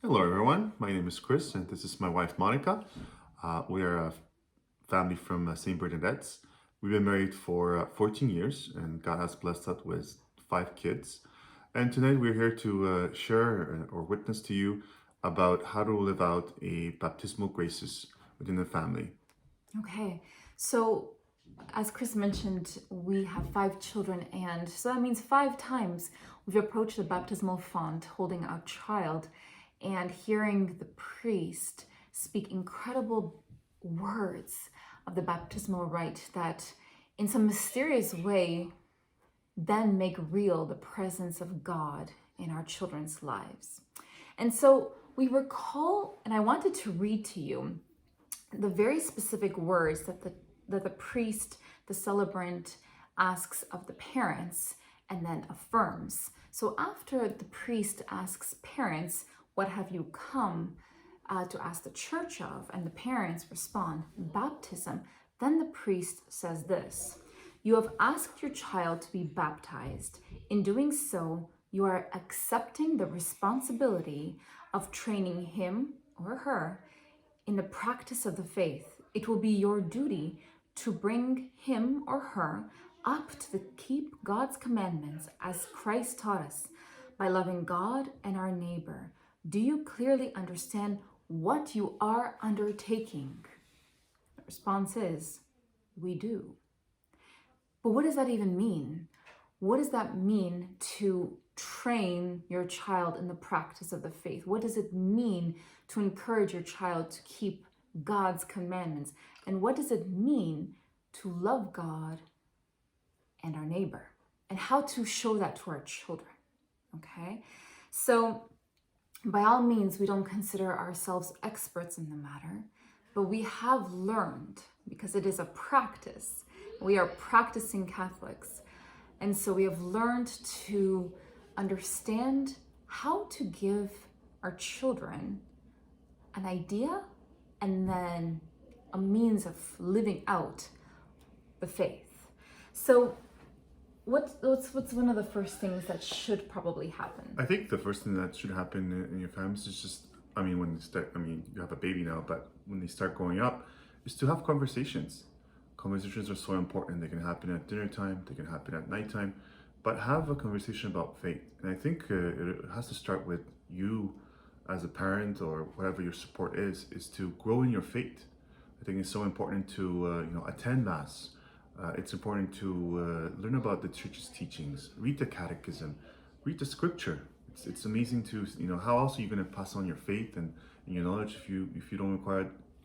Hello, everyone. My name is Chris, and this is my wife, Monica. We are a family from St. Bernadette's. We've been married for 14 years, and God has blessed us with 5 kids. And tonight we're here to share or witness to you about how to live out a baptismal graces within the family. Okay, so as Chris mentioned, we have 5 children, and so that means 5 times we've approached the baptismal font holding our child and hearing the priest speak incredible words of the baptismal rite that, in some mysterious way, then make real the presence of God in our children's lives. And so we recall, and I wanted to read to you the very specific words that the priest, the celebrant, asks of the parents and then affirms. So after the priest asks parents, "What have you come to ask the church of?" and the parents respond, "Baptism," then the priest says this: "You have asked your child to be baptized. In doing so, you are accepting the responsibility of training him or her in the practice of the faith. It will be your duty to bring him or her up to keep God's commandments as Christ taught us, by loving God and our neighbor. Do you clearly understand what you are undertaking?" The response is, "We do." But what does that even mean? What does that mean to train your child in the practice of the faith? What does it mean to encourage your child to keep God's commandments? And what does it mean to love God and our neighbor? And how to show that to our children, okay? So by all means, we don't consider ourselves experts in the matter, but we have learned, because it is a practice, we are practicing Catholics, and so we have learned to understand how to give our children an idea and then a means of living out the faith. So what's one of the first things that should probably happen? I think the first thing that should happen in your families is just, when they start, you have a baby now, but when they start growing up, is to have conversations. Conversations are so important. They can happen at dinner time, they can happen at nighttime, but have a conversation about faith. And I think it has to start with you as a parent, or whatever your support is to grow in your faith. I think it's so important to attend mass. It's important to learn about the church's teachings, read the catechism, read the scripture. It's amazing to, how else are you going to pass on your faith and your knowledge if you don't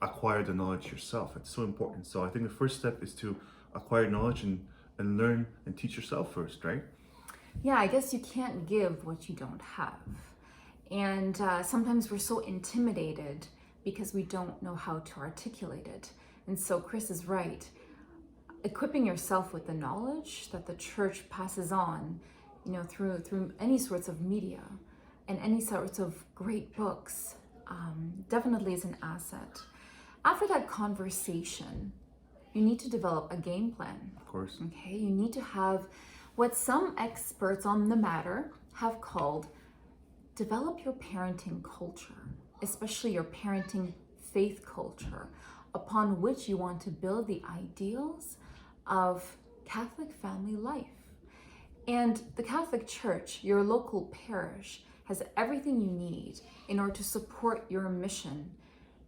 acquire the knowledge yourself. It's so important. So I think the first step is to acquire knowledge and learn and teach yourself first, right? Yeah, I guess you can't give what you don't have. And sometimes we're so intimidated because we don't know how to articulate it. And so Chris is right. Equipping yourself with the knowledge that the church passes on, through any sorts of media and any sorts of great books, definitely is an asset. After that conversation, you need to develop a game plan. Of course. Okay, you need to have what some experts on the matter have called develop your parenting culture, especially your parenting faith culture, upon which you want to build the ideals of Catholic family life. And the Catholic Church, your local parish, has everything you need in order to support your mission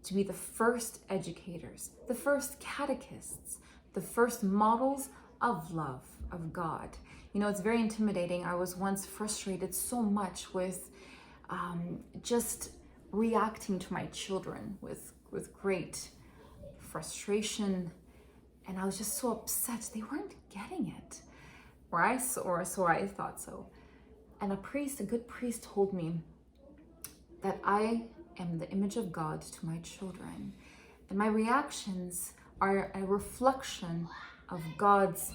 to be the first educators, the first catechists, the first models of love of God. It's very intimidating. I was once frustrated so much with just reacting to my children with great frustration, and I was just so upset they weren't getting it, or so I thought so. And a good priest told me that I am the image of God to my children, and my reactions are a reflection of God's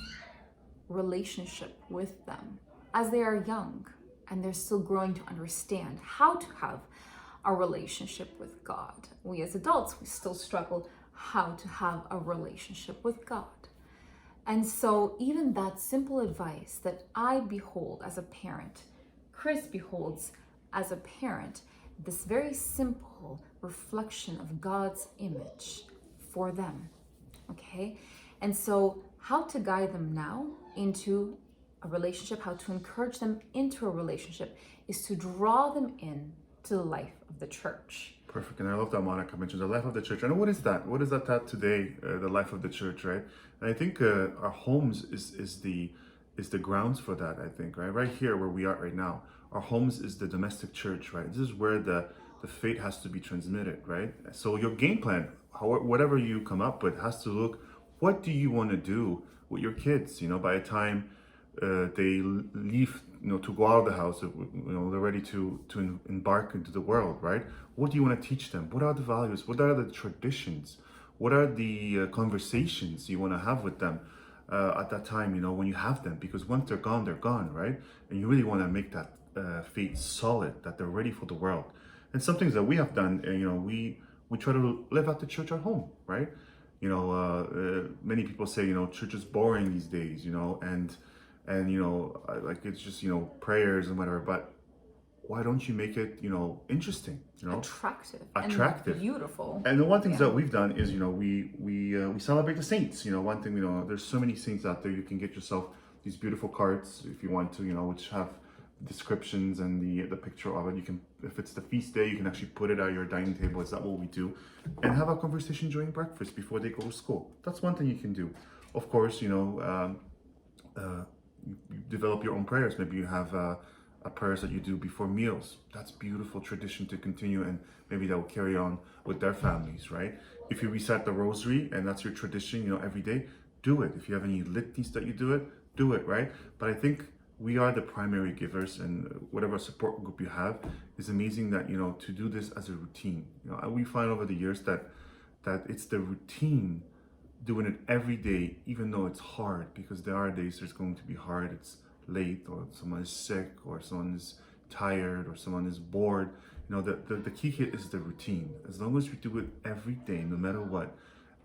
relationship with them as they are young and they're still growing to understand how to have a relationship with God. We as adults, we still struggle how to have a relationship with God. And so even that simple advice that I behold as a parent, Chris beholds as a parent, this very simple reflection of God's image for them. Okay? And so, how to guide them now into a relationship, how to encourage them into a relationship, is to draw them in to the life of the church. Perfect. And I love that Monica mentioned the life of the church. And what is that? What is that today? The life of the church, right? And I think our homes is the grounds for that. I think right here where we are right now, our homes is the domestic church, right? This is where the faith has to be transmitted, right? So your game plan, whatever you come up with, has to look. What do you want to do with your kids? By the time they leave, to go out of the house, they're ready to embark into the world, right? What do you want to teach them? What are the values? What are the traditions? What are the conversations you want to have with them at that time, when you have them? Because once they're gone, right? And you really want to make that faith solid, that they're ready for the world. And some things that we have done, we try to live at the church at home, right? Many people say, church is boring these days, and like it's just, prayers and whatever, but why don't you make it, interesting, Attractive and beautiful. And the one thing that we've done is, we celebrate the saints. One thing, there's so many saints out there. You can get yourself these beautiful cards if you want to, which have descriptions and the picture of it. You can, if it's the feast day, you can actually put it at your dining table. Is that what we do? And have a conversation during breakfast before they go to school. That's one thing you can do. Of course, you develop your own prayers. Maybe you have prayers that you do before meals. That's beautiful tradition to continue, and maybe that will carry on with their families, right? If you recite the rosary and that's your tradition, every day, do it. If you have any litanies that you do it, right? But I think we are the primary givers, and whatever support group you have is amazing that, to do this as a routine. We find over the years that it's the routine, doing it every day, even though it's hard, because there are days there's going to be hard. It's late, or someone is sick, or someone is tired, or someone is bored. The key here is the routine. As long as we do it every day, no matter what,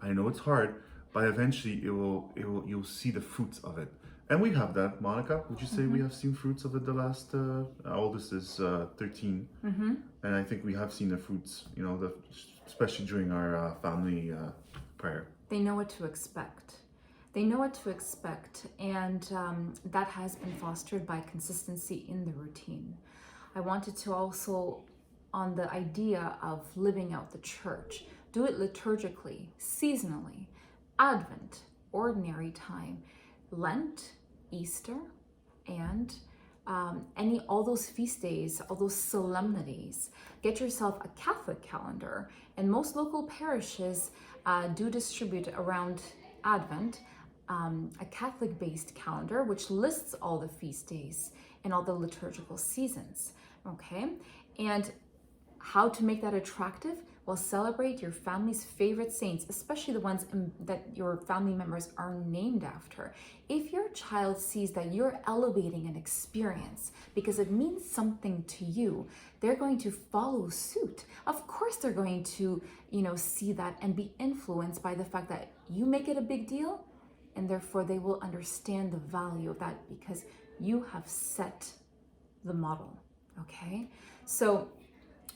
I know it's hard, but eventually you'll see the fruits of it. And we have that. Monica, would you say we have seen fruits of it the last, our oldest is 13. And I think we have seen the fruits, especially during our family prayer. They know what to expect. And that has been fostered by consistency in the routine. I wanted to also, on the idea of living out the church, do it liturgically, seasonally, Advent, ordinary time, Lent, Easter, and all those feast days, all those solemnities. Get yourself a Catholic calendar, and most local parishes do distribute around Advent a Catholic-based calendar which lists all the feast days and all the liturgical seasons, okay? And how to make that attractive? Well, celebrate your family's favorite saints, especially the ones that your family members are named after. If your child sees that you're elevating an experience because it means something to you, they're going to follow suit. Of course, they're going to, see that and be influenced by the fact that you make it a big deal, and therefore they will understand the value of that because you have set the model, okay? So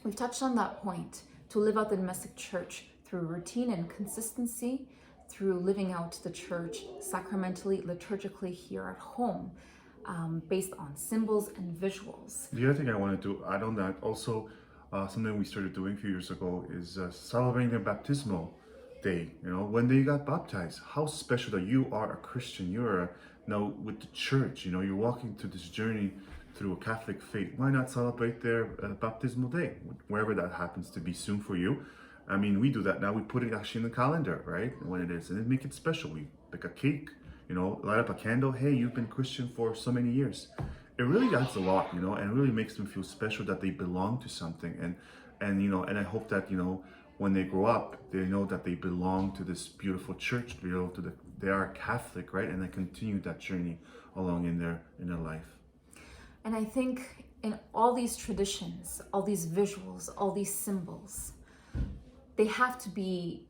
we've touched on that point. To live out the domestic church through routine and consistency, through living out the church sacramentally, liturgically here at home, based on symbols and visuals. The other thing I wanted to add on that, also something we started doing a few years ago, is celebrating their baptismal day. When they got baptized, how special that you are a Christian. You're now with the church. You're walking through this journey through a Catholic faith. Why not celebrate their baptismal day, wherever that happens to be soon for you? I mean, we do that now. We put it actually in the calendar, right? When it is, and it make it special. We pick a cake, light up a candle. Hey, you've been Christian for so many years. It really adds a lot, and it really makes them feel special that they belong to something. And I hope that, when they grow up, they know that they belong to this beautiful church. They are Catholic, right? And they continue that journey along in their life. And I think in all these traditions, all these visuals, all these symbols, they have to be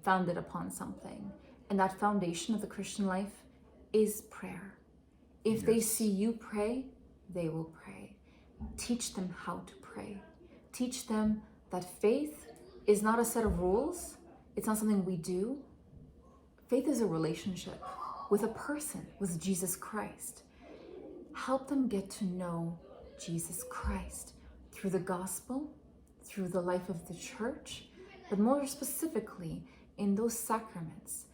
founded upon something. And that foundation of the Christian life is prayer. If they see you pray, they will pray. Teach them how to pray. Teach them that faith is not a set of rules. It's not something we do. Faith is a relationship with a person, with Jesus Christ. Help them get to know Jesus Christ through the gospel, through the life of the church, but more specifically in those sacraments.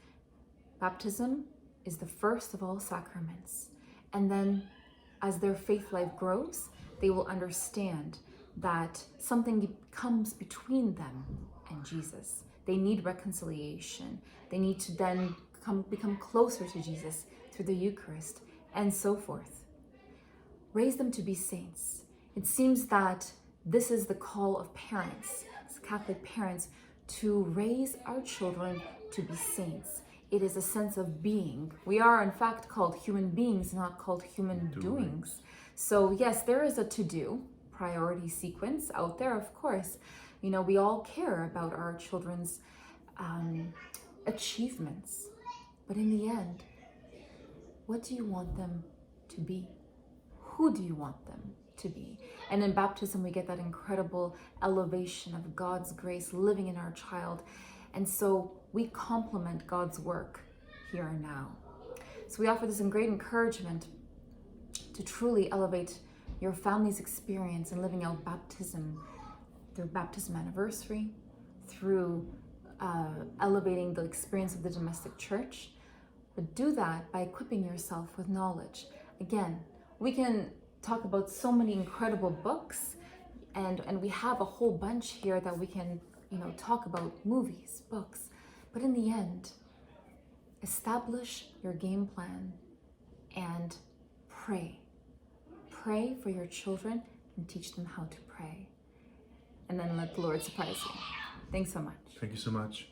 Baptism is the first of all sacraments. And then as their faith life grows, they will understand that something comes between them and Jesus. They need reconciliation. They need to then become closer to Jesus through the Eucharist and so forth. Raise them to be saints. It seems that this is the call of parents, as Catholic parents, to raise our children to be saints. It is a sense of being. We are in fact called human beings, not called human doings. So yes, there is a to-do priority sequence out there, of course. You know, we all care about our children's achievements. But in the end, what do you want them to be? Who do you want them to be? And in baptism, we get that incredible elevation of God's grace living in our child. And so we complement God's work here and now. So we offer this great encouragement to truly elevate your family's experience in living out baptism through baptism anniversary, through elevating the experience of the domestic church. But do that by equipping yourself with knowledge. Again, we can talk about so many incredible books, and we have a whole bunch here that we can, talk about: movies, books. But in the end, establish your game plan and pray. Pray for your children and teach them how to pray. And then let the Lord surprise you. Thanks so much. Thank you so much.